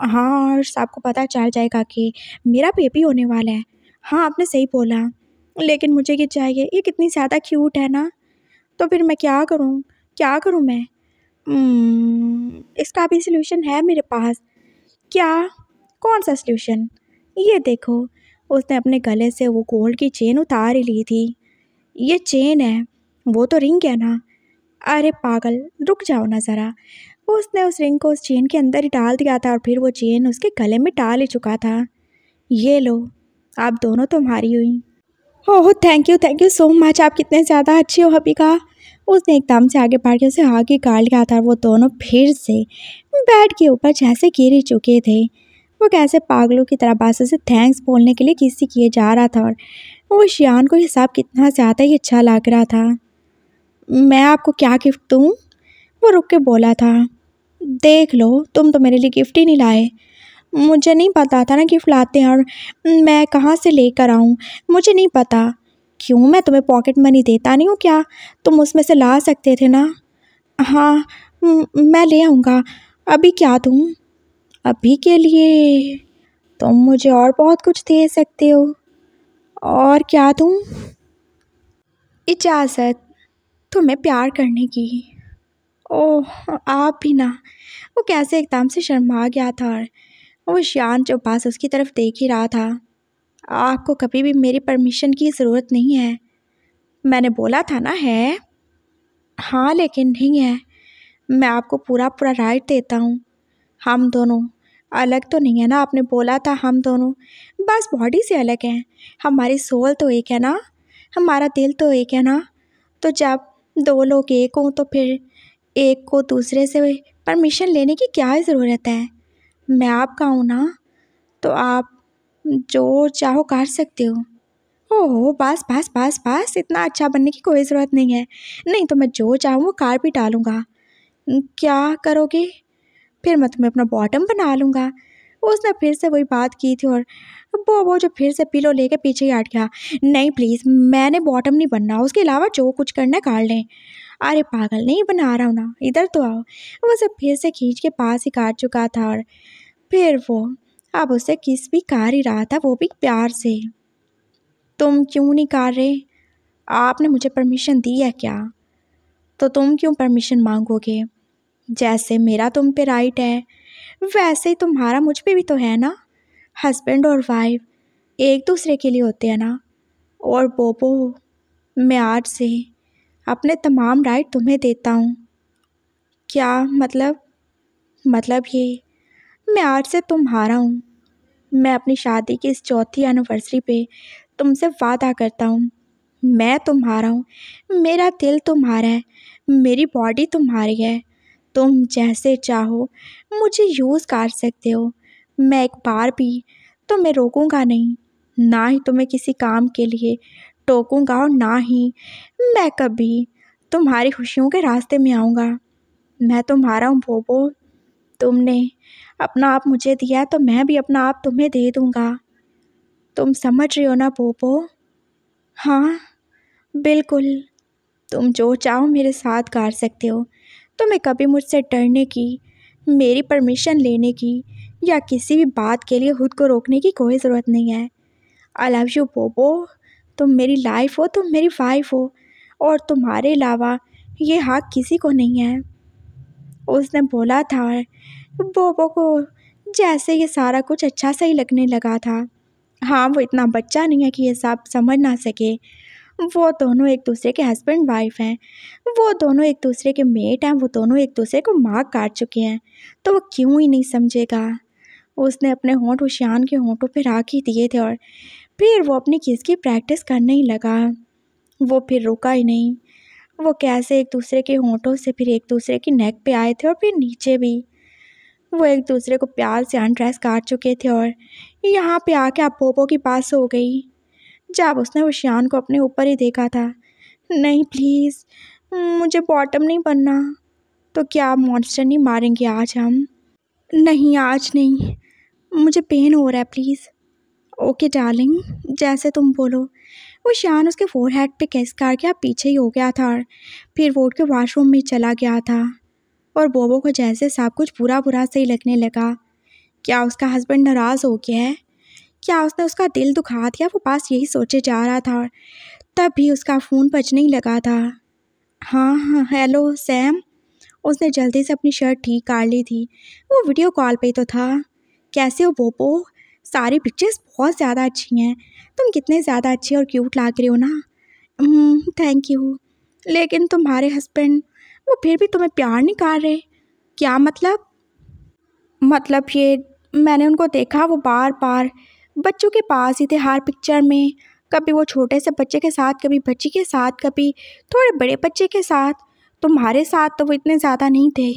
हाँ, और सबको पता चल जाएगा कि मेरा बेबी होने वाला है। हाँ, आपने सही बोला, लेकिन मुझे ये चाहिए। ये कितनी ज़्यादा क्यूट है ना। तो फिर मैं क्या करूँ? क्या करूँ मैं? इसका भी सलूशन है मेरे पास। क्या? कौन सा सलूशन? ये देखो। उसने अपने गले से वो गोल्ड की चेन उतार ही ली थी। ये चेन है, वो तो रिंग है ना। अरे पागल, रुक जाओ ना ज़रा। उसने उस रिंग को उस चेन के अंदर ही डाल दिया था और फिर वो चेन उसके गले में डाल ही चुका था। ये लो, आप दोनों तुम्हारी हुई। Oh thank you so much, आप कितने ज़्यादा अच्छे हो हबीका। उसने एकदम से आगे बढ़ के उसे आगे गाड़ लिया था और वो दोनों फिर से बेड के ऊपर जैसे गिर ही चुके थे। वो कैसे पागलों की तरह बस उसे थैंक्स बोलने के लिए किसी किए जा रहा था और वो शियान को ये सब कितना ज़्यादा ही अच्छा लग रहा था। मैं आपको क्या गिफ्ट दूँ? वो रुक के बोला था। देख लो, तुम तो मेरे लिए गिफ्ट ही नहीं लाए। मुझे नहीं पता था ना गिफ्ट लाते हैं और मैं कहाँ से लेकर आऊँ, मुझे नहीं पता। क्यों, मैं तुम्हें पॉकेट मनी देता नहीं हूँ क्या? तुम उसमें से ला सकते थे ना। हाँ, मैं ले आऊँगा। अभी क्या दूँ? अभी के लिए तुम मुझे और बहुत कुछ दे सकते हो। और क्या दूँ? इजाज़त तुम्हें प्यार करने की। ओह, आप भी ना। वो कैसे एकदम से शर्मा गया था और वो शान जो पास उसकी तरफ देख ही रहा था। आपको कभी भी मेरी परमिशन की ज़रूरत नहीं है। मैंने बोला था ना है। हाँ लेकिन नहीं है। मैं आपको पूरा पूरा राइट देता हूँ। हम दोनों अलग तो नहीं है ना, आपने बोला था हम दोनों बस बॉडी से अलग हैं। हमारी सोल तो एक है ना, हमारा दिल तो एक है ना। तो जब दो लोग एक हों तो फिर एक को दूसरे से परमिशन लेने की क्या ज़रूरत है? मैं आपका हूँ ना, तो आप जो चाहो कर सकते हो। ओहो, बस बस बस बस, इतना अच्छा बनने की कोई ज़रूरत नहीं है। नहीं तो मैं जो चाहूँ वो कार भी डालूँगा। क्या करोगे? फिर मैं तुम्हें अपना बॉटम बना लूँगा। उसने फिर से वही बात की थी और वो जो फिर से पिलो लेके पीछे ही हट गया। नहीं प्लीज़, मैंने बॉटम नहीं बनना, उसके अलावा जो कुछ करना है कर लें। अरे पागल, नहीं बना रहा हूँ ना, इधर तो आओ। वो उसे फिर से खींच के पास ही काट चुका था और फिर वो अब उसे किस भी कर ही रहा था, वो भी प्यार से। तुम क्यों नहीं कर रहे? आपने मुझे परमिशन दी है क्या? तो तुम क्यों परमिशन मांगोगे? जैसे मेरा तुम पे राइट है वैसे ही तुम्हारा मुझ पे भी तो है ना। हस्बैंड और वाइफ एक दूसरे के लिए होते हैं ना। और बोबो, मैं आज से अपने तमाम राइट तुम्हें देता हूँ। क्या मतलब? मतलब ये, मैं आज से तुम्हारा हूँ। मैं अपनी शादी की इस चौथी एनिवर्सरी पे तुमसे वादा करता हूँ, मैं तुम्हारा हूँ। मेरा दिल तुम्हारा है, मेरी बॉडी तुम्हारी है। तुम जैसे चाहो मुझे यूज़ कर सकते हो। मैं एक बार भी तुम्हें रोकूंगा नहीं, ना ही तुम्हें किसी काम के लिए टोकूंगा और ना ही मैं कभी तुम्हारी खुशियों के रास्ते में आऊँगा। मैं तुम्हारा हूँ बोबो। तुमने अपना आप मुझे दिया है तो मैं भी अपना आप तुम्हें दे दूँगा। तुम समझ रही हो ना बोबो? हाँ बिल्कुल। तुम जो चाहो मेरे साथ कर सकते हो। तुम्हें कभी मुझसे डरने की, मेरी परमिशन लेने की या किसी भी बात के लिए खुद को रोकने की कोई ज़रूरत नहीं है। आई लव यू बोबो। तुम मेरी लाइफ हो, तुम मेरी वाइफ हो और तुम्हारे अलावा ये हक किसी को नहीं है। उसने बोला था। बोबो को जैसे ये सारा कुछ अच्छा सा ही लगने लगा था। हाँ, वो इतना बच्चा नहीं है कि ये सब समझ ना सके। वो दोनों एक दूसरे के हस्बैंड वाइफ हैं। वो दोनों एक दूसरे के मेट हैं। वो दोनों एक दूसरे को मार काट चुके हैं, तो वो क्यों ही नहीं समझेगा। उसने अपने होंठ उशियान के होंठों पे राख ही दिए थे और फिर वो अपनी किस की प्रैक्टिस करने ही लगा। वो फिर रुका ही नहीं। वो कैसे एक दूसरे के होंठों से फिर एक दूसरे की नेक पे आए थे और फिर नीचे भी। वो एक दूसरे को प्यार से अनड्रेस काट चुके थे और यहाँ पे आके आप पोपो के पास हो गई। जब उसने उशियान को अपने ऊपर ही देखा था। नहीं प्लीज़, मुझे बॉटम नहीं बनना। तो क्या आप मॉन्स्टर नहीं मारेंगे आज हम? नहीं आज नहीं, मुझे पेन हो रहा है प्लीज़। ओके डार्लिंग, जैसे तुम बोलो। वो शान उसके फोरहेड पे किस करके अब पीछे ही हो गया था और फिर वो उठ के वॉशरूम में चला गया था। और बोबो को जैसे सब कुछ बुरा बुरा से ही लगने लगा। क्या उसका हस्बैंड नाराज़ हो गया है? क्या उसने उसका दिल दुखा दिया? वो पास यही सोचे जा रहा था और तभी उसका फ़ोन बजने ही लगा था। हाँ हाँ, हेलो सैम। उसने जल्दी से अपनी शर्ट ठीक कर ली थी। वो वीडियो कॉल पे ही तो था। कैसे हो बोबो? सारी पिक्चर्स बहुत ज़्यादा अच्छी हैं। तुम कितने ज़्यादा अच्छे और क्यूट लग रहे हो ना। Thank you. लेकिन तुम्हारे हस्बैंड, वो फिर भी तुम्हें प्यार नहीं कर रहे। क्या मतलब? मतलब ये, मैंने उनको देखा वो बार बार बच्चों के पास ही थे हर पिक्चर में। कभी वो छोटे से बच्चे के साथ, कभी बच्ची के साथ, कभी थोड़े बड़े बच्चे के साथ। तुम्हारे साथ तो वो इतने ज़्यादा नहीं थे।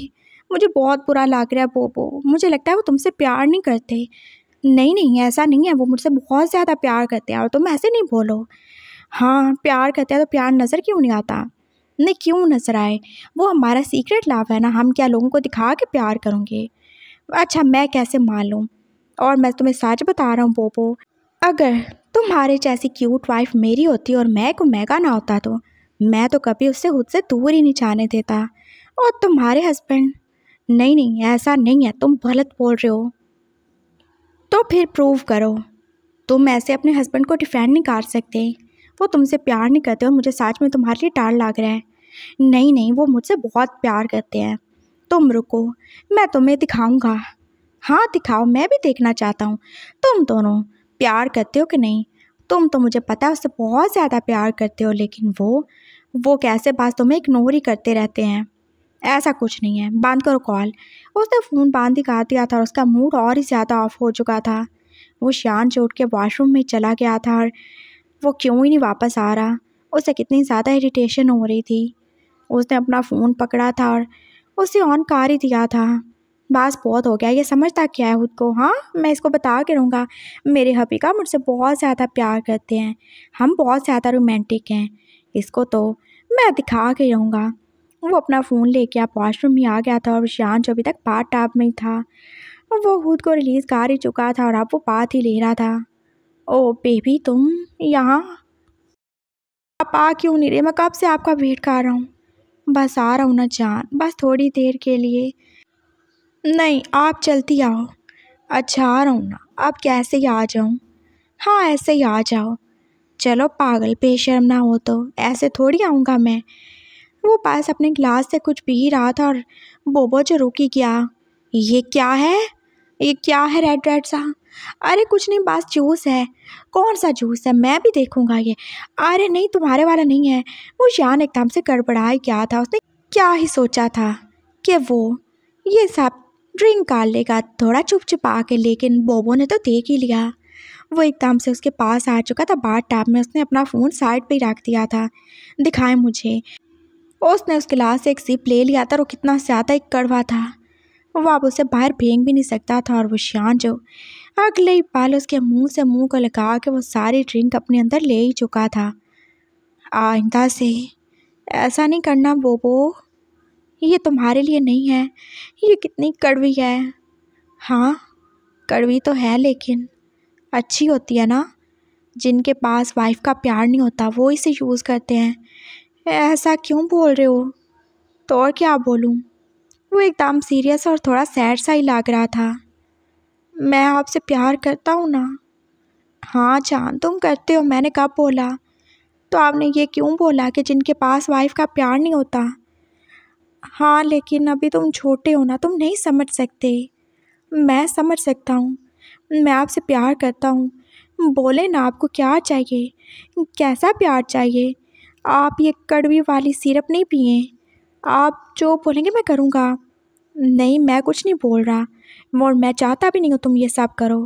मुझे बहुत बुरा लग रहा है बोबो। मुझे लगता है वो तुमसे प्यार नहीं करते। नहीं नहीं, ऐसा नहीं है, वो मुझसे बहुत ज़्यादा प्यार करते हैं और तुम ऐसे नहीं बोलो। हाँ प्यार करते हैं तो प्यार नज़र क्यों नहीं आता? नहीं क्यों नज़र आए? वो हमारा सीक्रेट लव है ना, हम क्या लोगों को दिखा के प्यार करेंगे? अच्छा मैं कैसे मान लूँ? और मैं तुम्हें सच बता रहा हूँ बोबो, अगर तुम्हारे जैसी क्यूट वाइफ मेरी होती और मैं को मेगा ना होता तो मैं तो कभी उससे खुद से दूर ही नहीं जाने देता। और तुम्हारे हस्बैंड, नहीं नहीं ऐसा नहीं है, तुम गलत बोल रहे हो। तो फिर प्रूव करो। तुम ऐसे अपने हस्बैंड को डिफेंड नहीं कर सकते। वो तुमसे प्यार नहीं करते और मुझे सच में तुम्हारे लिए डर लग रहा है। नहीं नहीं, वो मुझसे बहुत प्यार करते हैं। तुम रुको, मैं तुम्हें दिखाऊंगा। हाँ दिखाओ, मैं भी देखना चाहता हूँ तुम दोनों प्यार करते हो कि नहीं। तुम तो मुझे पता है उससे बहुत ज़्यादा प्यार करते हो, लेकिन वो कैसे बात तुम्हें इग्नोर ही करते रहते हैं। ऐसा कुछ नहीं है, बंद करो कॉल। उसने फ़ोन बंद ही कर दिया था और उसका मूड और ही ज़्यादा ऑफ हो चुका था। वो शान से उठ के वॉशरूम में चला गया था और वो क्यों ही नहीं वापस आ रहा। उसे कितनी ज़्यादा इरिटेशन हो रही थी। उसने अपना फ़ोन पकड़ा था और उसे ऑन कर ही दिया था। बस बहुत हो गया, ये समझता क्या है खुद को। हाँ, मैं इसको बता के रहूँगा मेरे हबी का मुझसे बहुत ज़्यादा प्यार करते हैं, हम बहुत ज़्यादा रोमांटिक हैं। इसको तो मैं दिखा के रहूँगा। वो अपना फ़ोन लेके अब वॉशरूम में आ गया था और ईशान जो अभी तक बाथ टब में ही था, वो खुद को रिलीज़ कर ही चुका था और अब वो बात ही ले रहा था। ओ बेबी, तुम यहाँ आप आ क्यों नहीं रहे? मैं कब से आपका वेट कर रहा हूँ। बस आ रहा हूँ ना जान, बस थोड़ी देर के लिए। नहीं, आप चलती आओ। अच्छा, आ रहा हूँ ना, अब कैसे ही आ जाऊँ? हाँ, ऐसे ही आ जाओ। चलो पागल, बेशर्म ना हो तो ऐसे थोड़ी आऊँगा मैं। वो पास अपने गिलास से कुछ पी रहा था और बोबो जो रुकी गया। ये क्या है? ये क्या है रेड रेड सा? अरे कुछ नहीं, बस जूस है। कौन सा जूस है? मैं भी देखूंगा ये। अरे नहीं, तुम्हारे वाला नहीं है। वो शान एकदम से गड़बड़ा ही गया था। उसने क्या ही सोचा था कि वो ये सब ड्रिंक कर लेगा थोड़ा चुप चुपा के, लेकिन बोबो ने तो देख ही लिया। वो एकदम से उसके पास आ चुका था बाथ टब में। उसने अपना फ़ोन साइड पे ही रख दिया था। दिखाए मुझे। उसने उस गिलास से एक सिप ले लिया था और वो कितना ज़्यादा ही कड़वा था। वो अब उसे बाहर फेंक भी नहीं सकता था। और वो शान जो अगले ही पल उसके मुंह से मुंह को लगा के वो सारी ड्रिंक अपने अंदर ले ही चुका था। आइंदा से ऐसा नहीं करना बोबो, ये तुम्हारे लिए नहीं है। ये कितनी कड़वी है। हाँ, कड़वी तो है लेकिन अच्छी होती है ना। जिनके पास वाइफ का प्यार नहीं होता वो इसे यूज़ करते हैं। ऐसा क्यों बोल रहे हो? तो और क्या बोलूँ? वो एकदम सीरियस और थोड़ा सैड सा ही लग रहा था। मैं आपसे प्यार करता हूँ ना। हाँ जान, तुम करते हो, मैंने कब बोला? तो आपने ये क्यों बोला कि जिनके पास वाइफ का प्यार नहीं होता? हाँ लेकिन अभी तुम छोटे हो ना, तुम नहीं समझ सकते। मैं समझ सकता हूँ। मैं आपसे प्यार करता हूँ। बोले ना, आपको क्या चाहिए? कैसा प्यार चाहिए? आप ये कड़वी वाली सिरप नहीं पिए। आप जो बोलेंगे मैं करूँगा। नहीं, मैं कुछ नहीं बोल रहा और मैं चाहता भी नहीं हूँ तुम ये सब करो।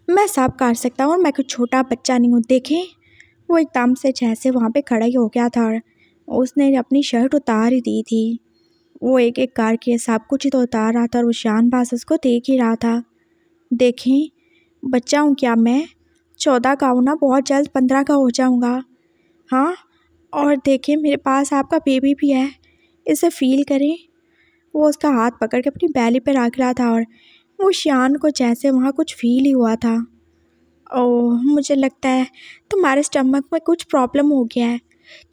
मैं सब कर सकता हूँ और मैं कुछ छोटा बच्चा नहीं हूँ। देखें, वो एकदम से जैसे वहाँ पे खड़ा ही हो गया था और उसने अपनी शर्ट उतार ही दी थी। वो एक एक करके सब कुछ ही तो उतार रहा था और वो शानबाज उसको देख ही रहा था। देखें, बच्चा हूँ क्या मैं? 14 का हूँ ना, बहुत जल्द 15 का हो जाऊँगा। हाँ, और देखें मेरे पास आपका बेबी भी है, इसे फील करें। वो उसका हाथ पकड़ के अपनी बैली पर रख रहा था और वो शान को जैसे वहाँ कुछ फील ही हुआ था। ओह, मुझे लगता है तुम्हारे स्टमक में कुछ प्रॉब्लम हो गया है।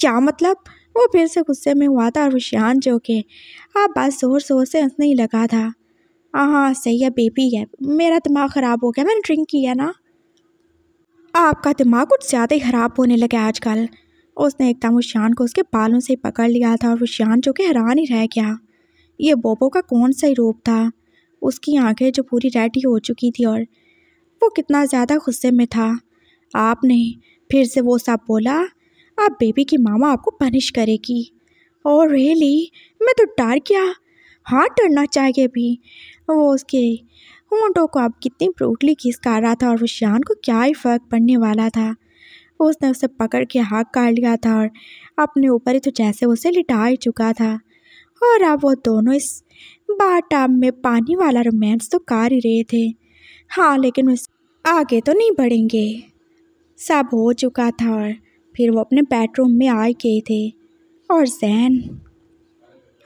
क्या मतलब? वो फिर से गुस्से में हुआ था और वो शान जो के आप बस ज़ोर ज़ोर से हंसने ही लगा था। हाँ हाँ सही है, बेबी है। मेरा दिमाग ख़राब हो गया, मैंने ड्रिंक किया ना। आपका दिमाग कुछ ज़्यादा ही ख़राब होने लगा आजकल। उसने एकदम उस शान को उसके बालों से पकड़ लिया था और वो शान जो कि हैरान ही रह गया। ये बोबो का कौन सा ही रूप था। उसकी आंखें जो पूरी रेड ही हो चुकी थी और वो कितना ज़्यादा गुस्से में था। आपने फिर से वो सब बोला? अब बेबी की मामा आपको पनिश करेगी। और रियली? मैं तो डर गया। हाँ, डरना चाहिए भी। वो उसके होंठों को अब कितनी ब्रूटली किस कर रहा था और वो शान को क्या ही फर्क पड़ने वाला था। उसने उसे पकड़ के हाथ काट लिया था और अपने ऊपर ही तो जैसे उसे लिटा ही चुका था। और अब वो दोनों इस बाथटब में पानी वाला रोमांस तो कर ही रहे थे। हाँ लेकिन उस आगे तो नहीं बढ़ेंगे। सब हो चुका था और फिर वो अपने बेडरूम में आ गए थे और जैन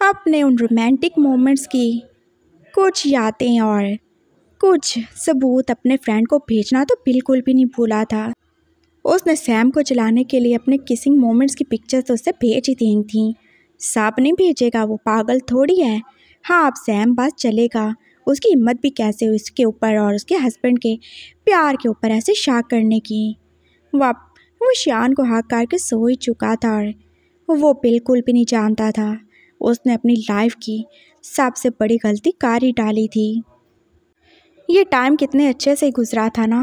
अपने उन रोमांटिक मोमेंट्स की कुछ यादें और कुछ सबूत अपने फ्रेंड को भेजना तो बिल्कुल भी नहीं भूला था। उसने सैम को चलाने के लिए अपने किसिंग मोमेंट्स की पिक्चर्स तो उससे भेज ही दी थी। सब नहीं भेजेगा, वो पागल थोड़ी है। हाँ, अब सैम बस चलेगा। उसकी हिम्मत भी कैसे हुई उसके ऊपर और उसके हस्बैंड के प्यार के ऊपर ऐसे शक करने की। वो शान को हाथ करके सो ही चुका था और वो बिल्कुल भी नहीं जानता था उसने अपनी लाइफ की सबसे बड़ी गलती कर ही डाली थी। ये टाइम कितने अच्छे से गुजरा था ना।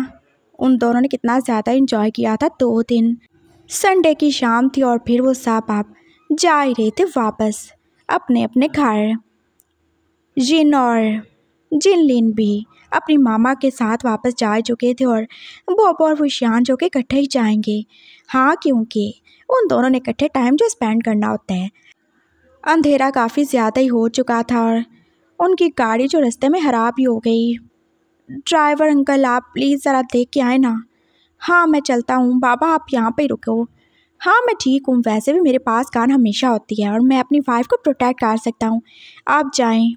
उन दोनों ने कितना ज़्यादा एंजॉय किया था। 2 दिन संडे की शाम थी और फिर वो सब आप जा ही रहे थे वापस अपने अपने घर। जिनलिन भी अपनी मामा के साथ वापस जा चुके थे और बॉब और विशान जो कि इकट्ठे ही जाएंगे। हाँ, क्योंकि उन दोनों ने इकट्ठे टाइम जो स्पेंड करना होता है। अंधेरा काफ़ी ज़्यादा ही हो चुका था और उनकी गाड़ी जो रास्ते में ख़राब ही हो गई। ड्राइवर अंकल, आप प्लीज़ ज़रा देख के आए ना। हाँ मैं चलता हूँ बाबा, आप यहाँ पे रुको। हाँ मैं ठीक हूँ, वैसे भी मेरे पास गन हमेशा होती है और मैं अपनी वाइफ को प्रोटेक्ट कर सकता हूँ, आप जाएं।